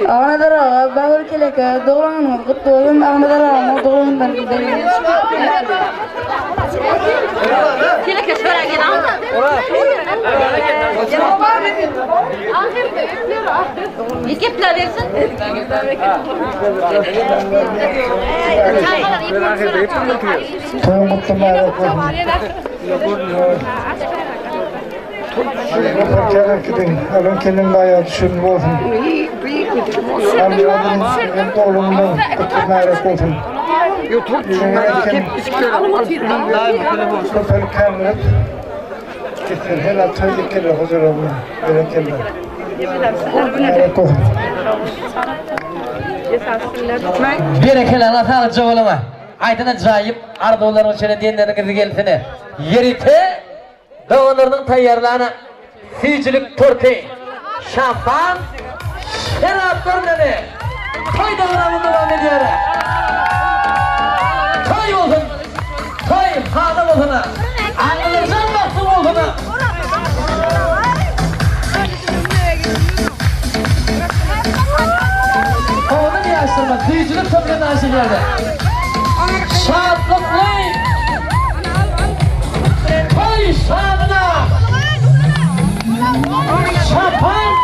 Ağnalara bağır keleke doğranın kutlu olun. Ağnalara doğranın gidelim. Keleke şöyle gel al. İkipler versin. Toyun kutlu mübarek olsun. Yaparken gidin. Alın kendin bayağı düşünün olsun. Benim oğlumdan kutlu mübarek olsun. Köpelik kamlet. Getir. Helal töylik gelir huzur olma. Bereketler. Mübarek olsun. Berekeler atar çoğulama. Aydın acayip ardoğulların içine diyenlerin girdi geltini. Yerite dağınlarının tayyarlarına seyircilik torti, şampan, şeraplar nene. Toy davranımı devam ediyor. Toy olsun, toy hanım olsun. Anılırsan baktım olsun. Onu yaştırma, seyircilik tortinin aşırılarda. Şadlıklı toy şadına şampan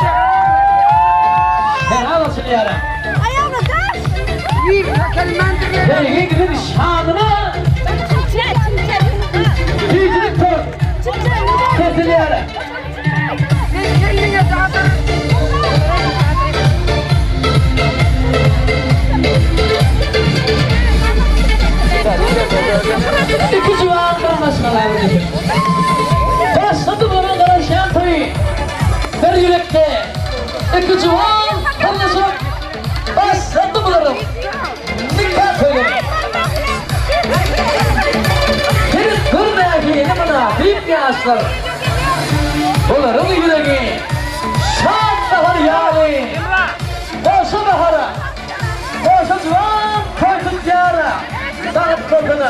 helal olsun yarım. Sevgi gibi şadına seyircilik tort kesiliyor. İki civan kırmasmalar dedi. Başladı bana karışan toyu. Bir yürekte. İki civan kırmasın. Başladı bunlarım. Dikkat söyleyin. Bir kırmaya giyini bana. Büyük yaşlar. Bunların yüreği. Şan bahar yâri. Boşa bahara. Boşa civan koyduk yâra. Dağıt korkunu.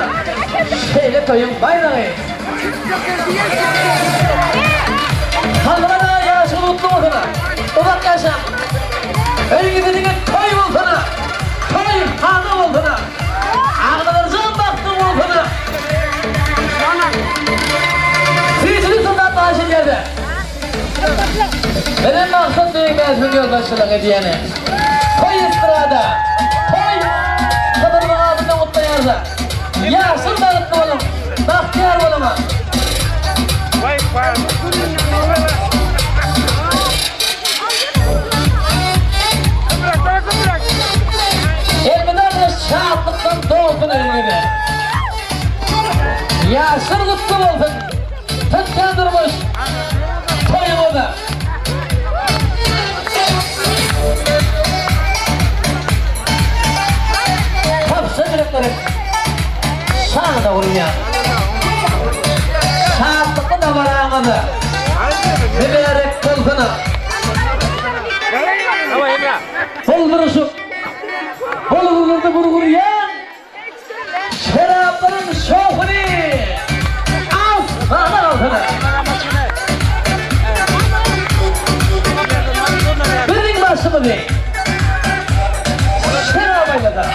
Şeyle toyun bayrağı. Halkına yaşı mutlu olsana. Uzak yaşam. Ölgüdüğüne toy olsana. Toy hanım olsana. Ağlarınızın baktım olsana. Seyircilik sondan bağışın geldi. Benim maksat büyük bezmin yoldaşçılık hediyeni. Toy istirada. Toy. Kadının ağzında mutlu yarza. Yaşın dağıttı oğlum. Bahtiyar oğluma. Elmeden de şahatlıktan doğdun elmedi. Yaşın mutlu olsun. Tıkken durmuş. Toyumu da. Kapsa yürekleri. Şanı da vurun ya. Şahatlıklı da var ağadı. Mübarek kolsana. Bulduruşum. Bulgurdu vurguruyan. Şerapların şofunu. Aslanlar altına. Birinin başımı değil. Şerabayla da.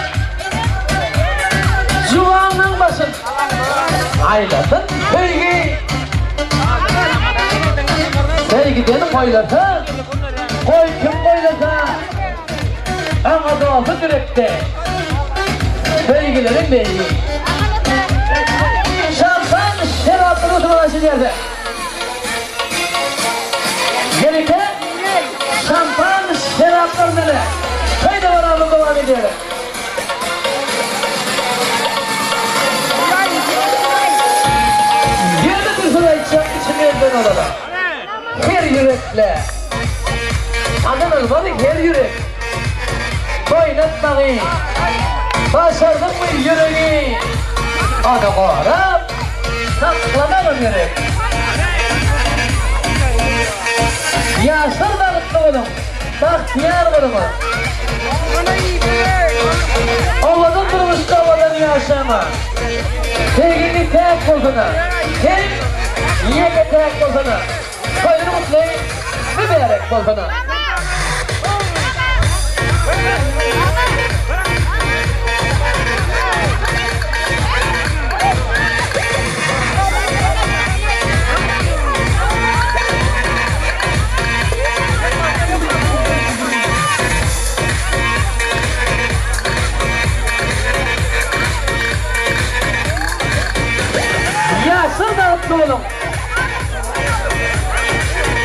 Juvanın başın. Aylasın sevgi. Sevgiden koylasın. Koy kim koylasa. Ama doğası yürekte. Sevgilerin beyi. Şampan şerapları savaşı yerde. Gerekte şampan şeraplarını kayda varalım devam edelim. Yerde bir sıra içecek içimizden odada. Her yürekle. Adın olmadı her yürek. Oynatmayı. Başardın mı yüreği? Onu korup saklamalım yürek. Yaşar bağıtlı oğlum. Bahtiyar oğlum. Oğlanın durmuştu oğlanın yaşama. Sevgili tek bozana. Hem yine tek bozana. Toyunu mutlayın. Mübarek bozana. Yaşır dağıttı oğlum.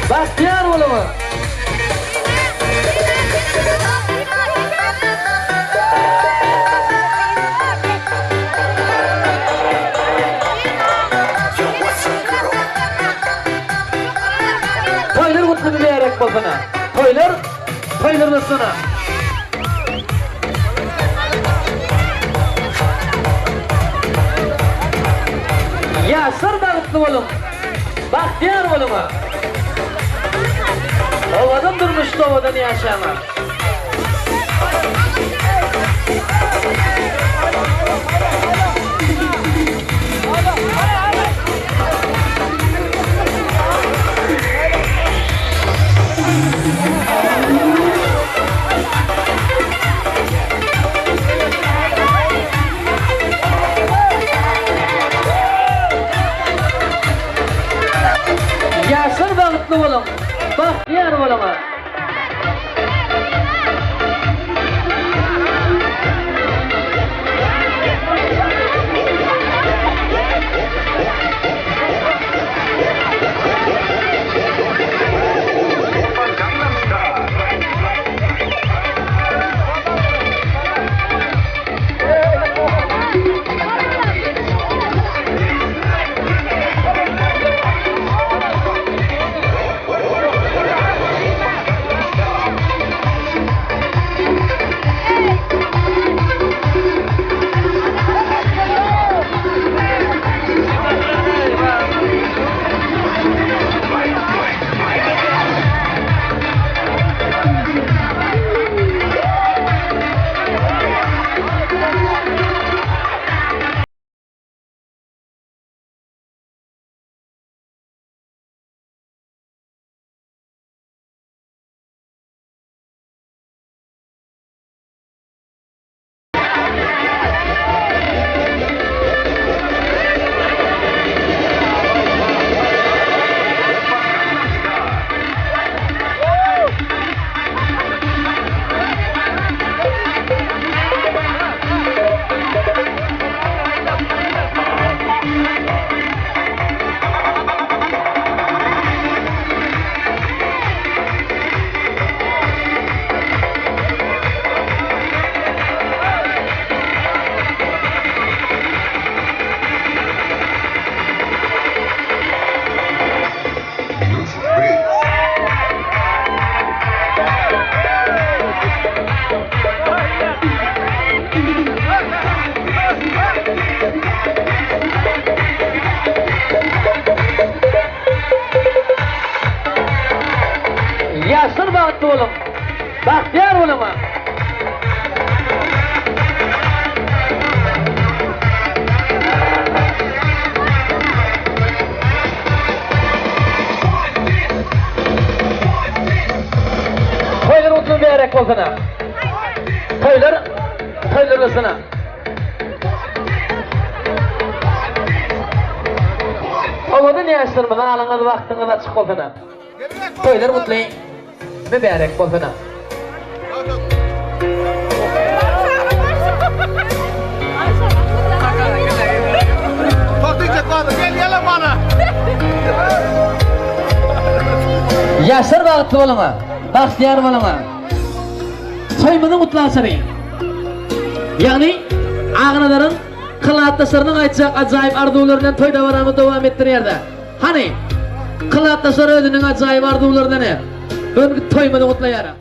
Bahtiyar oğlumu. Toylar kutlu bir diyerek bozana. Toylar sana. Yaşır dağıttı oğlum. Bahtiyar oğlumu. Ovadan durmuştu ovadan yaşama. Yaşır dağıttı oğlum. Bahtiyar oğlumu. Yaşır dağıttı oğlum. Bahtiyar oğlumu. Toylar uzun diyerek bozana. Toylar ısına. Ovadan yaşırmadan alınız vaktiniz açık bozana. Toylar mutlayın. Mübarek bozana. Yaşar dağıttı oğluma. Bahtiyar oğluma. Soymanı mutlu asarayım. Yani ağınaların kılaattaslarının aytacak acayip arzularından toy davaramı devam ettiriyerde. Hani kılaattasları ödünün acayip arzularından ne? Ben toymanı mutlu yara.